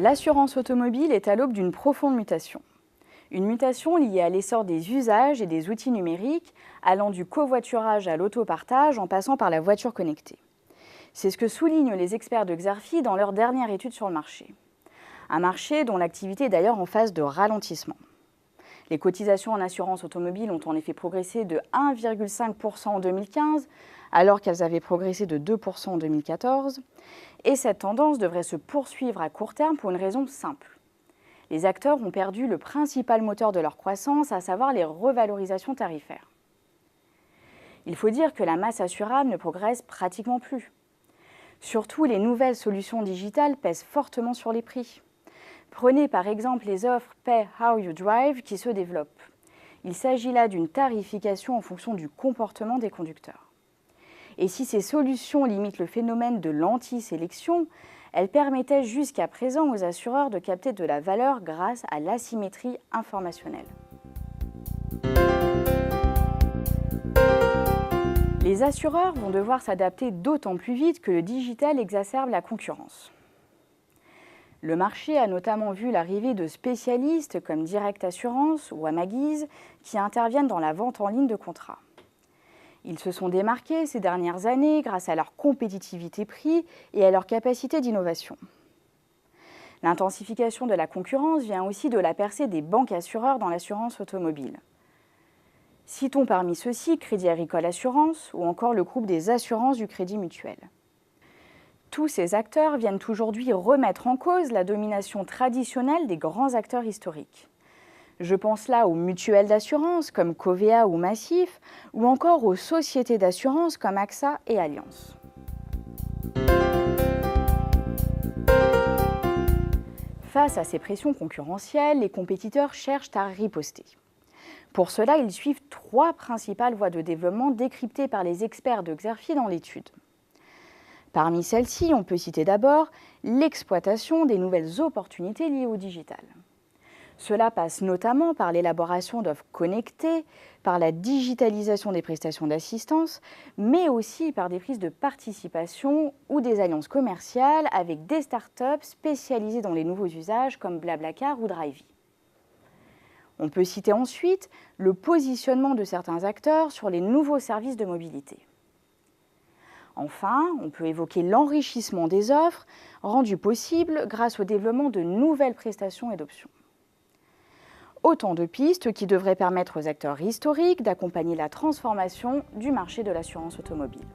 L'assurance automobile est à l'aube d'une profonde mutation. Une mutation liée à l'essor des usages et des outils numériques, allant du covoiturage à l'autopartage en passant par la voiture connectée. C'est ce que soulignent les experts de Xerfi dans leur dernière étude sur le marché. Un marché dont l'activité est d'ailleurs en phase de ralentissement. Les cotisations en assurance automobile ont en effet progressé de 1,5% en 2015, alors qu'elles avaient progressé de 2% en 2014. Et cette tendance devrait se poursuivre à court terme pour une raison simple. Les acteurs ont perdu le principal moteur de leur croissance, à savoir les revalorisations tarifaires. Il faut dire que la masse assurable ne progresse pratiquement plus. Surtout, les nouvelles solutions digitales pèsent fortement sur les prix. Prenez par exemple les offres Pay How You Drive qui se développent. Il s'agit là d'une tarification en fonction du comportement des conducteurs. Et si ces solutions limitent le phénomène de l'anti-sélection, elles permettaient jusqu'à présent aux assureurs de capter de la valeur grâce à l'asymétrie informationnelle. Les assureurs vont devoir s'adapter d'autant plus vite que le digital exacerbe la concurrence. Le marché a notamment vu l'arrivée de spécialistes comme Direct Assurance ou Amaguise qui interviennent dans la vente en ligne de contrats. Ils se sont démarqués ces dernières années grâce à leur compétitivité prix et à leur capacité d'innovation. L'intensification de la concurrence vient aussi de la percée des banques assureurs dans l'assurance automobile. Citons parmi ceux-ci Crédit Agricole Assurance ou encore le groupe des assurances du Crédit Mutuel. Tous ces acteurs viennent aujourd'hui remettre en cause la domination traditionnelle des grands acteurs historiques. Je pense là aux mutuelles d'assurance comme Covéa ou Massif, ou encore aux sociétés d'assurance comme AXA et Allianz. Face à ces pressions concurrentielles, les compétiteurs cherchent à riposter. Pour cela, ils suivent trois principales voies de développement décryptées par les experts de Xerfi dans l'étude. Parmi celles-ci, on peut citer d'abord l'exploitation des nouvelles opportunités liées au digital. Cela passe notamment par l'élaboration d'offres connectées, par la digitalisation des prestations d'assistance, mais aussi par des prises de participation ou des alliances commerciales avec des startups spécialisées dans les nouveaux usages comme Blablacar ou Drivey. On peut citer ensuite le positionnement de certains acteurs sur les nouveaux services de mobilité. Enfin, on peut évoquer l'enrichissement des offres rendu possible grâce au développement de nouvelles prestations et d'options. Autant de pistes qui devraient permettre aux acteurs historiques d'accompagner la transformation du marché de l'assurance automobile.